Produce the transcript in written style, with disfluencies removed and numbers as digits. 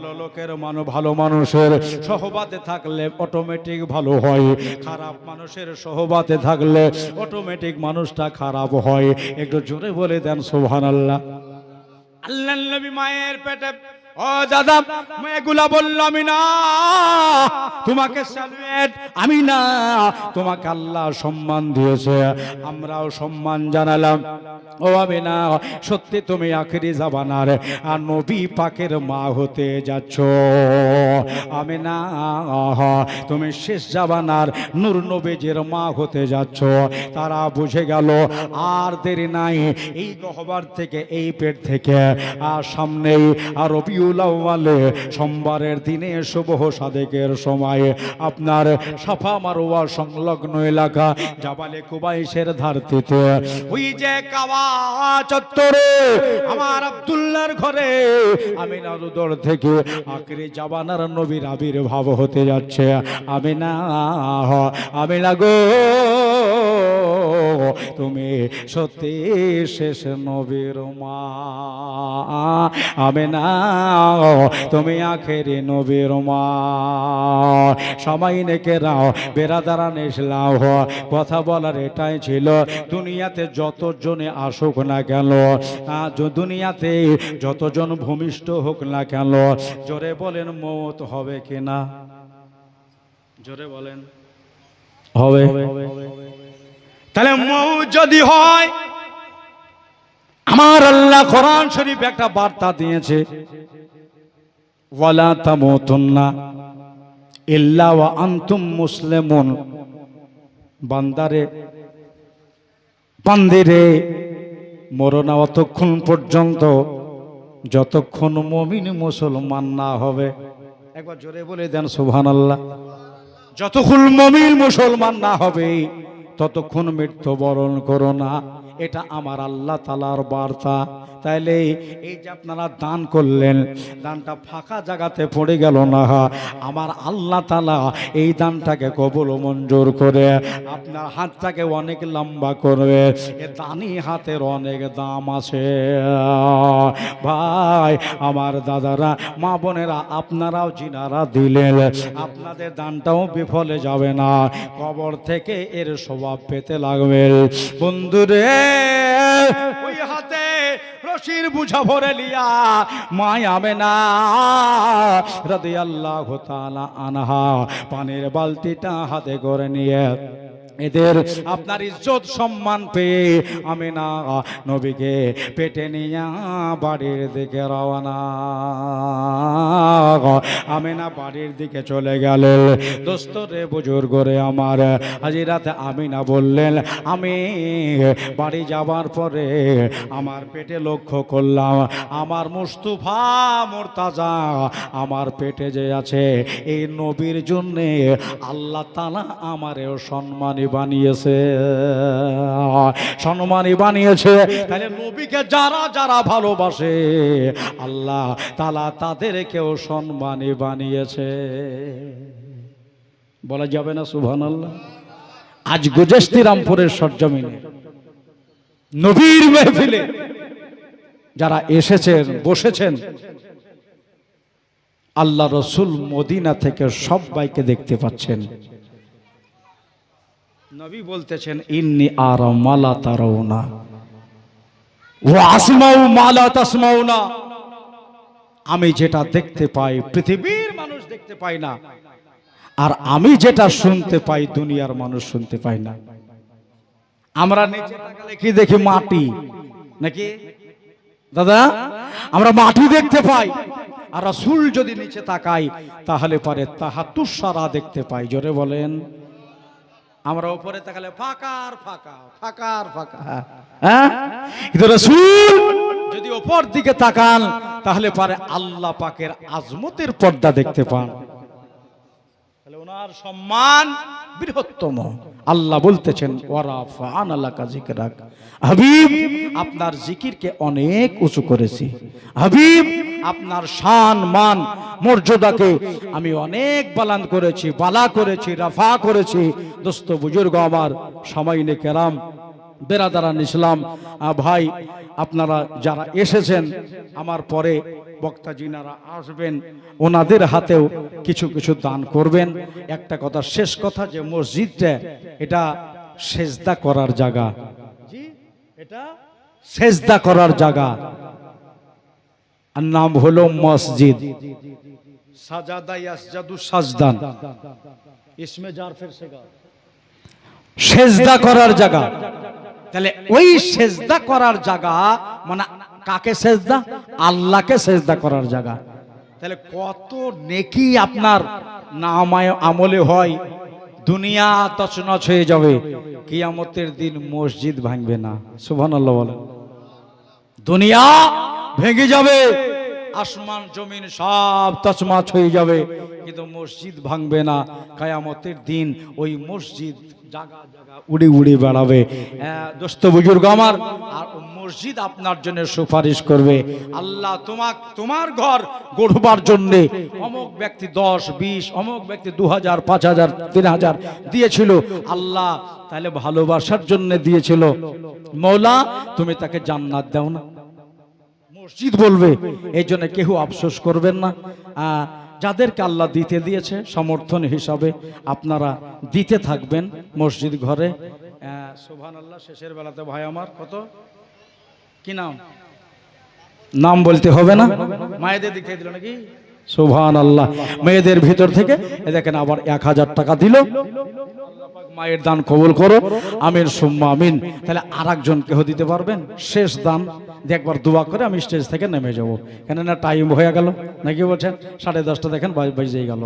ভালো লোকের ভালো মানুষের সহবাতে থাকলে অটোমেটিক ভালো হয়, খারাপ মানুষের সহবাতে থাকলে অটোমেটিক মানুষটা খারাপ হয়। একটু জোরে বলে দেন সুবহানাল্লাহ। আল্লাহর নবী মায়ের পেটে, ও দাদা মেয়েগুলা বলল আমি না তোমাকে স্যালুয়েট, আমি না তোমাকে আল্লাহ সম্মান দিয়েছে, আমরাও সম্মান জানালাম। ও আমি না, সত্যি তুমি আখেরি জামানার আর নবী পাকের মা হতে যাচ্ছ। আমি না, তুমি শেষ জামানার নূর নবীজির মা হতে যাচ্ছ। তারা বুঝে গেল আর দেরি নাই, এই গহ্বর থেকে এই পেট থেকে আর সামনেই আর রবিউল আউয়ালে সোমবারের দিনে শুভ সাদেকের সময় আপনার সাফা মারওয়া সংলগ্ন এলাকা জাবালে কুবাইসের ধারটিতে ওই যে কাবা চত্বরে আমার আব্দুল্লাহর ঘরে আমিনার উদর থেকে আখেরি জামানার নবীর আবির্ভাব হতে যাচ্ছে। আমিনা, আমিনা গো তুমি সত্যি শেষ নবীর মা। আমিনা তুমি আখেরি নবীর মা। সবাই নেকে রাও বেরাদারান ইসলাম, কথা বলার এটাই ছিল, দুনিয়াতে যতজনে আসুক না কেন, দুনিয়াতে যতজন ভূমিষ্ঠ হোক না কেন, জোরে বলেন মওত হবে কিনা? জোরে বলেন হবে। তাহলে মওত যদি হয়, আমার আল্লাহ কোরআন শরীফ একটা বার্তা দিয়েছে, ওয়ালা তামুতুন্না ইল্লা ওয়া আনতুম মুসলিমুন। বান্দারে বান্দিরে মরো না অতক্ষণ পর্যন্ত যতক্ষণ মুমিন মুসলমান না হবে। একবার জোরে বলে দেন সুবহানাল্লাহ। যতক্ষণ মুমিন মুসলমান না হবে ততক্ষণ মৃত্যুবরণ করো না। এটা আমার আল্লাহ তাআলার বার্তা। তাইলে এই যে আপনারা দান করলেন, দানটা ফাঁকা জায়গাতে পড়ে গেল না, আমার আল্লাহ তাআলা এই দানটাকে কবুল মঞ্জুর করে আপনার হাতটাকে অনেক লম্বা করবে। এ দানি হাতের অনেক দাম আছে ভাই। আমার দাদারা, মা বোনেরা, আপনারাও যিনারা দিলেন, আপনাদের দানটাও বিফলে যাবে না, কবর থেকে এর স্বভাব পেতে লাগবে। বন্ধুরে ওই হাতে রশির বুঝা ভরে লিয়া মায় আমেনা রাদিয়াল্লাহু তাআলা আনহা পানির বালতিটা হাতে করে নিয়ে এদের আপনার ইজ্জত সম্মান পেয়ে আমিনা নবীকে পেটে নিয়ে বাড়ির দিকে রওনা। আমিনা বাড়ির দিকে চলে গেলেন। দোস্তরে বুজুর্গ রে আমার, হাজিরাতে আমিনা বললেন, আমি বাড়ি যাবার পরে আমার পেটে লক্ষ্য করলাম আমার মুস্তাফা মুর্তাজা আমার পেটে যে আছে, এই নবীর জন্যে আল্লাহ তাআলা আমারেও সম্মানী বানিয়েছে, সম্মানী বানিয়েছে। তাহলে নবীকে যারা যারা ভালোবাসে আল্লাহ তাআলা তাদেরকেও সম্মানী বানিয়েছে। বলা যাবে না সুবহানাল্লাহ? আজ গুজস্তি রামপুরের সরজমিনে নবীর মেহফিলে যারা এসেছেন বসেছেন, আল্লাহ রসুল মদিনা থেকে সবাইকে দেখতে পাচ্ছেন। নবী বলতেছেন, ইন্নী আরা মা লা তারাউনা ওয়া আসমাউ মা লা তাসমাউনা। আমি যেটা দেখতে পাই পৃথিবীর মানুষ দেখতে পায় না, আর আমি যেটা শুনতে পাই দুনিয়ার মানুষ শুনতে পায় না। আমরা নিচে তাকালে কি দেখি? মাটি নাকি দাদা? আমরা মাটি দেখতে পাই, আর রাসূল যদি নিচে তাকাই তাহলে পরে তাহাতুস সারা দেখতে পাই। জোরে বলেন। আমরা উপরে তাকালে ফাঁকার ফাঁকা, ফাঁকার ফাঁকা। হ্যাঁ, কিন্তু রাসূল যদি উপর দিকে তাকান তাহলে পরে আল্লাহ পাকের আজমতের পর্দা দেখতে পান। তাহলে ওনার সম্মান বৃহত্তম। আল্লাহ বলতেছেন, ওয়ারাফা'না লাকা যিকরাক, হাবিব আপনার জিকিরকে অনেক উঁচু করেছি। হাবিব আপনার শান মান মর্যাদাকে আমি অনেক বালান করেছি, বালা করেছি, রাফা করেছি। দোস্ত বুজুর্গ আমার, সামাইনে কেরাম, বেরাদারান ইসলাম, ভাই আপনারা যারা এসেছেন, আমার পরে বক্তা যিনারা আসবেন ওনাদের হাতেও কিছু কিছু দান করবেন। একটা কথা, শেষ কথা, যে মসজিদটা এটা সেজদা করার জায়গা, এটা সেজদা করার জায়গা, আর নাম হলো মসজিদ। সাজাদা ইয়াসজাদু সাজদান, ইসমে জার ফির সে গা, সেজদা করার জায়গা। তাহলে ওই সেজদা করার জায়গা মানে কাকে সেজদা? আল্লাহকে সেজদা করার জায়গা। তাহলে কত নেকি আপনার নামায় আমলে হয়, দুনিয়া তছনছ হয়ে যাবে, কিয়ামতের দিন মসজিদ ভাঙবে না। সুবহানাল্লাহ বলেন। দুনিয়া ভেঙে যাবে, আসমান জমিন সব তছমাছ হয়ে যাবে, কিন্তু মসজিদ ভাঙবে না। কিয়ামতের দিন ওই মসজিদ জায়গা জায়গা উড়ে উড়ে বেড়াবে। দোস্ত বুজুর্গ আমার, আর মসজিদ আপনার জন্য সুপারিশ করবে, আল্লাহ তোমার ঘর গড়বার জন্য অমুক ব্যক্তি 10, 20, অমুক ব্যক্তি 2000, 5000, 3000 দিয়েছিল, আল্লাহ তাহলে ভালোবাসার জন্য দিয়েছিল, মওলা তুমি তাকে জান্নাত দাও না। মসজিদ বলবে, এই জন্য কেউ আফসোস করবেন না। যাদেরকে আল্লাহ দিতে দিয়েছে সমর্থন হিসাবে আপনারা দিতে থাকবেন মসজিদ ঘরে। সুবহানাল্লাহ। শেষের বেলাতে ভাই আমার কত কি নাম বলতে হবে না, মায়েদের দেখিয়ে দিল নাকি? সুবহানাল্লাহ। মেয়েদের ভিতর থেকে দেখেন আবার 1000 টাকা দিল। মায়ের দান কবুল করো, আমিন সুম্মা আমিন। তাহলে আর একজন কেহ দিতে পারবেন? শেষ দান একবার দোয়া করে আমি স্টেজ থেকে নেমে যাবো, কেননা টাইম হয়ে গেল নাকি বলছেন? 10:30 দেখেন বেজে গেল।